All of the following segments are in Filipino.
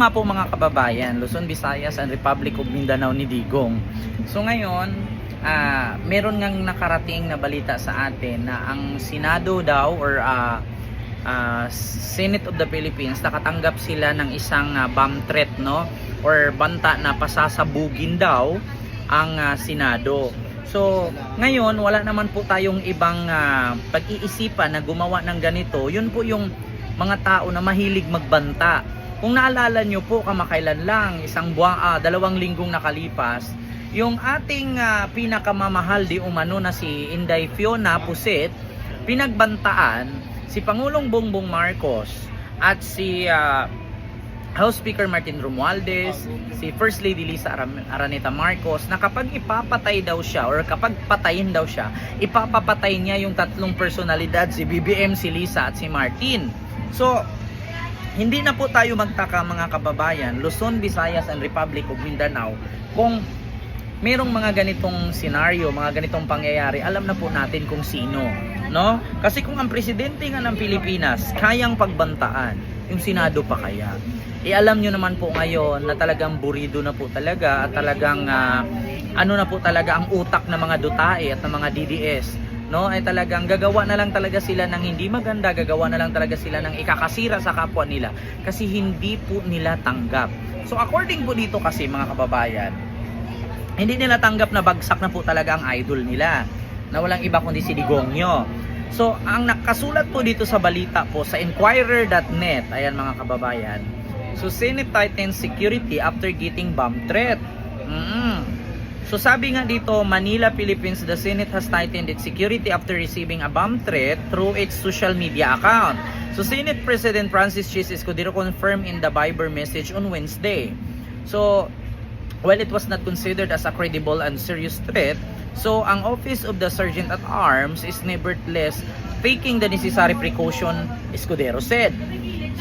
Nga po mga kababayan, Luzon, Visayas, and Republic of Mindanao ni Digong. So ngayon, meron ngang nakarating na balita sa atin na ang Senado daw or Senate of the Philippines, nakatanggap sila ng isang bomb threat, no? Or banta na pasasabugin daw ang Senado. So ngayon, wala naman po tayong ibang pag-iisipan na gumawa ng ganito. Yun po yung mga tao na mahilig magbanta. Kung naalala nyo po, kamakailan lang, 2 linggong nakalipas, yung ating pinakamamahal di umano na si Inday Fiona Puset, pinagbantaan si Pangulong Bongbong Marcos at si House Speaker Martin Romualdez, si First Lady Lisa Araneta Marcos, na kapag ipapatay daw siya or kapag patayin daw siya, ipapapatay niya yung 3 personalidad, si BBM, si Lisa at si Martin. So, hindi na po tayo magtaka mga kababayan, Luzon, Visayas, and Republic of Mindanao, kung merong mga ganitong senaryo, mga ganitong pangyayari, alam na po natin kung sino, no? Kasi kung ang presidente nga ng Pilipinas kayang pagbantaan, yung Senado pa kaya? Alam nyo naman po ngayon na talagang burido na po talaga at talagang ano na po talaga ang utak ng mga Dutae at ng mga DDS, no? Ay talagang gagawa na lang talaga sila ng hindi maganda, gagawa na lang talaga sila ng ikakasira sa kapwa nila kasi hindi po nila tanggap. So according po dito kasi mga kababayan, hindi nila tanggap na bagsak na po talaga ang idol nila, na walang iba kundi si Digongyo. So ang nakasulat po dito sa balita po sa Inquirer.net, ayan mga kababayan, so Senate tightens security after getting bomb threat. So sabi nga dito, Manila, Philippines, the Senate has tightened its security after receiving a bomb threat through its social media account. So Senate President Francis Chis Escudero confirmed in the Viber message on Wednesday. So while it was not considered as a credible and serious threat, so ang Office of the Sergeant at Arms is nevertheless taking the necessary precaution, Escudero said.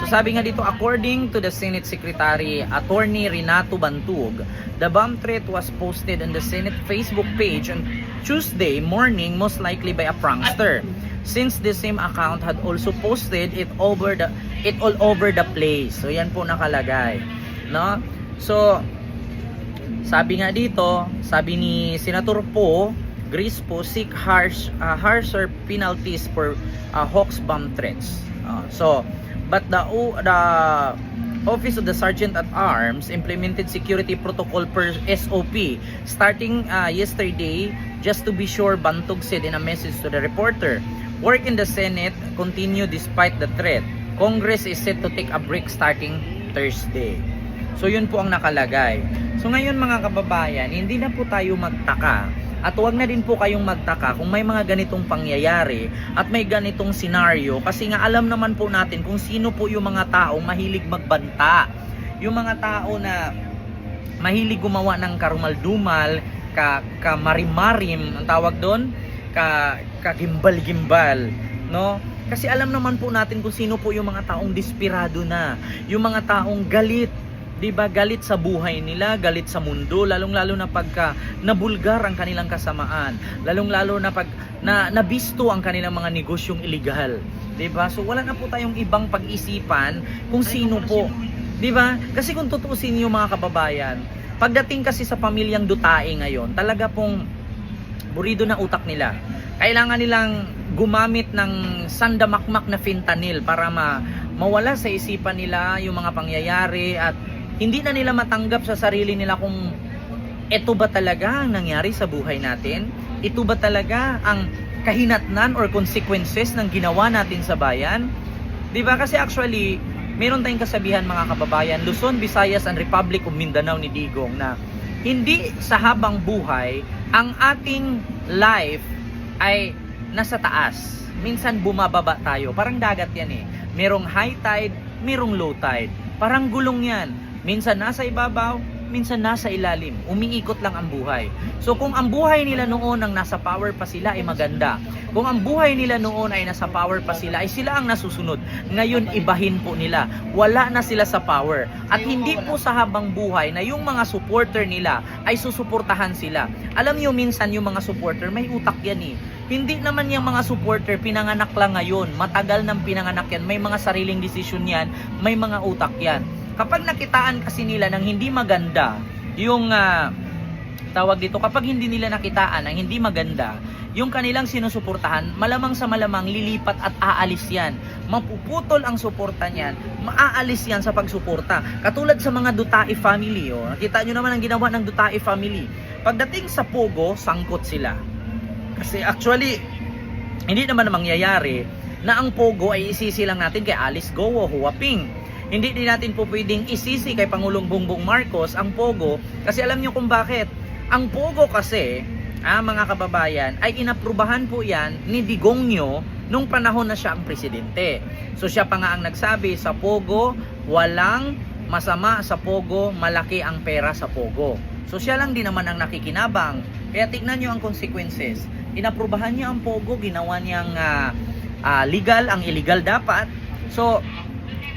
So sabi nga dito, according to the Senate Secretary Attorney Renato Bantug, the bomb threat was posted on the Senate Facebook page on Tuesday morning, most likely by a prankster, since the same account had also posted it all over the place. So yan po nakalagay, no? So sabi nga dito, sabi ni Senator Po Grispo, seek harsher penalties for hoax bomb threats. But the Office of the Sergeant at Arms implemented security protocol per SOP starting yesterday, just to be sure, Bantog said in a message to the reporter. Work in the Senate continue despite the threat. Congress is set to take a break starting Thursday. So yun po ang nakalagay. So ngayon mga kababayan, hindi na po tayo magtaka. At huwag na din po kayong magtaka kung may mga ganitong pangyayari at may ganitong senaryo, kasi nga alam naman po natin kung sino po yung mga taong mahilig magbanta. Yung mga tao na mahilig gumawa ng karumal-dumal, kamarimarim, ang tawag doon, kagimbal-gimbal, no? Kasi alam naman po natin kung sino po yung mga taong desperado na, yung mga taong galit, 'di ba? Galit sa buhay nila, galit sa mundo, lalong-lalo na pagka nabulgar ang kanilang kasamaan, lalong-lalo na pag nabisto ang kanilang mga negosyong illegal, 'di ba? So wala na po tayong ibang pag-isipan kung sino po, 'di ba? Kasi kung tutuusin niyo mga kababayan, pagdating kasi sa pamilyang Dutae ngayon, talaga pong burido na utak nila. Kailangan nilang gumamit ng sandamakmak na fentanyl para mawala sa isipan nila yung mga pangyayari at hindi na nila matanggap sa sarili nila kung ito ba talaga ang nangyari sa buhay natin? Ito ba talaga ang kahinatnan or consequences ng ginawa natin sa bayan? Diba? Kasi actually, meron tayong kasabihan mga kababayan, Luzon, Visayas, and Republic of Mindanao ni Digong, na hindi sa habang buhay ang ating life ay nasa taas. Minsan bumababa tayo. Parang dagat yan eh. Merong high tide, merong low tide. Parang gulong yan. Minsan nasa ibabaw, minsan nasa ilalim. Umiikot lang ang buhay. So kung ang buhay nila noon ang nasa power pa sila ay maganda. Kung ang buhay nila noon ay nasa power pa sila, ay sila ang nasusunod. Ngayon ibahin po nila. Wala na sila sa power. At hindi po sa habang buhay na yung mga supporter nila ay susuportahan sila. Alam niyo minsan yung mga supporter may utak yan eh. Hindi naman yung mga supporter pinanganak lang ngayon. Matagal nang pinanganak yan. May mga sariling desisyon yan. May mga utak yan. kapag nakitaan kasi nila ng hindi maganda yung tawag dito, kapag hindi nila nakitaan ng hindi maganda yung kanilang sinusuportahan, malamang sa malamang lilipat at aalis yan. Mapuputol ang suporta niyan, maaalis yan sa pagsuporta. Katulad sa mga Dutae family, oh. Nakita nyo naman ang ginawa ng Dutae family. Pagdating sa Pogo, sangkot sila. Kasi actually, hindi naman mangyayari na ang Pogo ay isisi lang natin kay Alice Go o Huaping. Hindi din natin po pwedeng isisi kay Pangulong Bongbong Marcos ang Pogo, kasi alam nyo kung bakit. Ang Pogo kasi, mga kababayan, ay inaprubahan po yan ni Digongyo nung panahon na siya ang presidente. So siya pa nga ang nagsabi, sa Pogo, walang masama sa Pogo, malaki ang pera sa Pogo. So siya lang din naman ang nakikinabang. Kaya tignan nyo ang consequences. Inaprubahan niya ang Pogo, ginawa niyang legal ang illegal dapat. So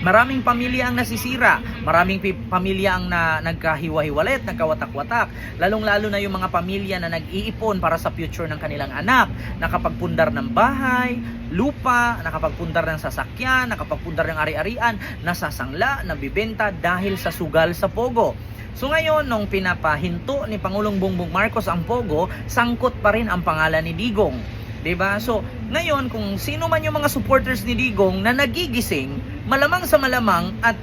maraming pamilya ang nasisira, maraming pamilya ang nagkahiwa-hiwalay at nagkawatak-watak, lalong-lalo na yung mga pamilya na nag-iipon para sa future ng kanilang anak, nakapagpundar ng bahay, lupa, nakapagpundar ng sasakyan, nakapagpundar ng ari-arian, nasasangla, nabibenta dahil sa sugal sa Pogo. So ngayon, nung pinapahinto ni Pangulong Bongbong Marcos ang Pogo, sangkot pa rin ang pangalan ni Digong. 'Di ba? So, ngayon kung sino man yung mga supporters ni Digong na nagigising, malamang sa malamang at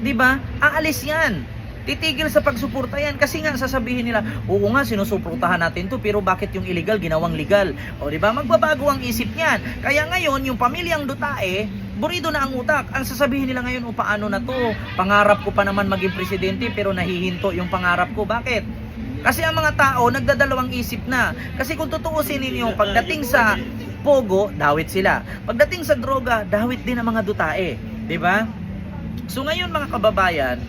'di ba? Aalis 'yan. Titigil sa pagsuporta 'yan kasi nga sasabihin nila, "Oo nga, sinusuportahan natin 'to, pero bakit yung illegal ginawang legal?" O 'di ba? Magbabago ang isip niyan. Kaya ngayon, yung pamilyang Dutae, burido na ang utak. Ang sasabihin nila ngayon, "O paano na 'to? Pangarap ko pa naman maging presidente pero nahihinto yung pangarap ko." Bakit? Kasi ang mga tao nagdadalawang isip na. Kasi kung tutuusin ninyo, pagdating sa Pogo, dawit sila. Pagdating sa droga, dawit din ang mga Dutae, 'di ba? So ngayon mga kababayan,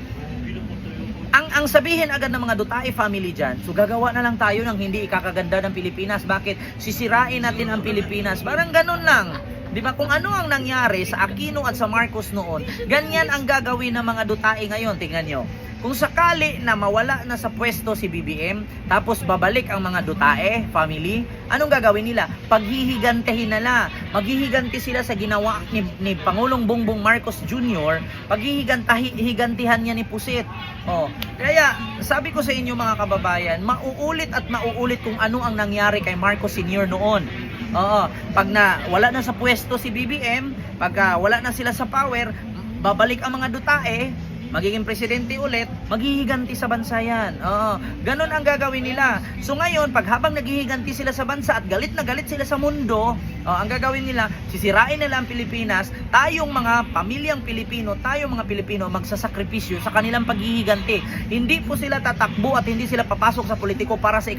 ang sabihin agad ng mga Dutae family diyan, so gagawa na lang tayo ng hindi ikakaganda ng Pilipinas. Bakit? Sisirain natin ang Pilipinas. Parang ganun lang. 'Di ba? Kung ano ang nangyari sa Aquino at sa Marcos noon, ganyan ang gagawin ng mga Dutae ngayon. Tingnan nyo. Kung sakali na mawala na sa pwesto si BBM, tapos babalik ang mga Dutae family, anong gagawin nila? Paghihigantihin nila. Maghihiganti sila sa ginawa ni Pangulong Bongbong Marcos Jr., paghihigantihan niya ni Pusit. Oh, kaya sabi ko sa inyo mga kababayan, mauulit at mauulit kung ano ang nangyari kay Marcos Sr. noon. Oo, pag wala na sa pwesto si BBM, pag wala na sila sa power, babalik ang mga Dutae, magiging presidente ulit, maghihiganti sa bansa yan. Oo, ganun ang gagawin nila. So ngayon, pag habang naghihiganti sila sa bansa at galit na galit sila sa mundo, ang gagawin nila, sisirain nila ang Pilipinas, tayong mga pamilyang Pilipino, tayong mga Pilipino, magsasakripisyo sa kanilang paghihiganti. Hindi po sila tatakbo at hindi sila papasok sa politiko para sa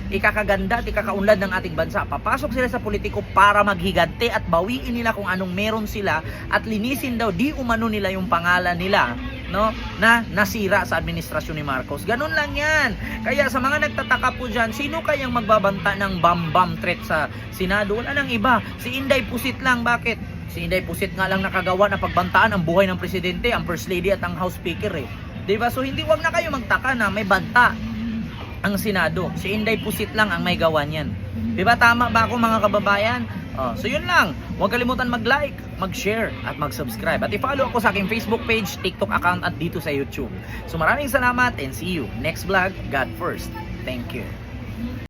ikakaganda at ikakaunlad ng ating bansa. Papasok sila sa politiko para maghiganti at bawiin nila kung anong meron sila at linisin daw di umano nila yung pangalan nila, no, na nasira sa administrasyon ni Marcos. Ganun lang yan. Kaya sa mga nagtataka po dyan, sino kayang magbabanta ng bam-bam threat sa Senado? Wala nang iba. Si Inday Pusit lang. Bakit? Si Inday Pusit nga lang nakagawa na pagbantaan ang buhay ng presidente, ang first lady at ang house speaker eh. Diba? So hindi, wag na kayo magtaka na may banta ang Senado. Si Inday Pusit lang ang may gawa niyan. Diba? Tama ba ako mga kababayan? So yun lang. Huwag kalimutan mag-like, mag-share at mag-subscribe. At i-follow ako sa aking Facebook page, TikTok account at dito sa YouTube. So maraming salamat and see you next vlog. God first. Thank you.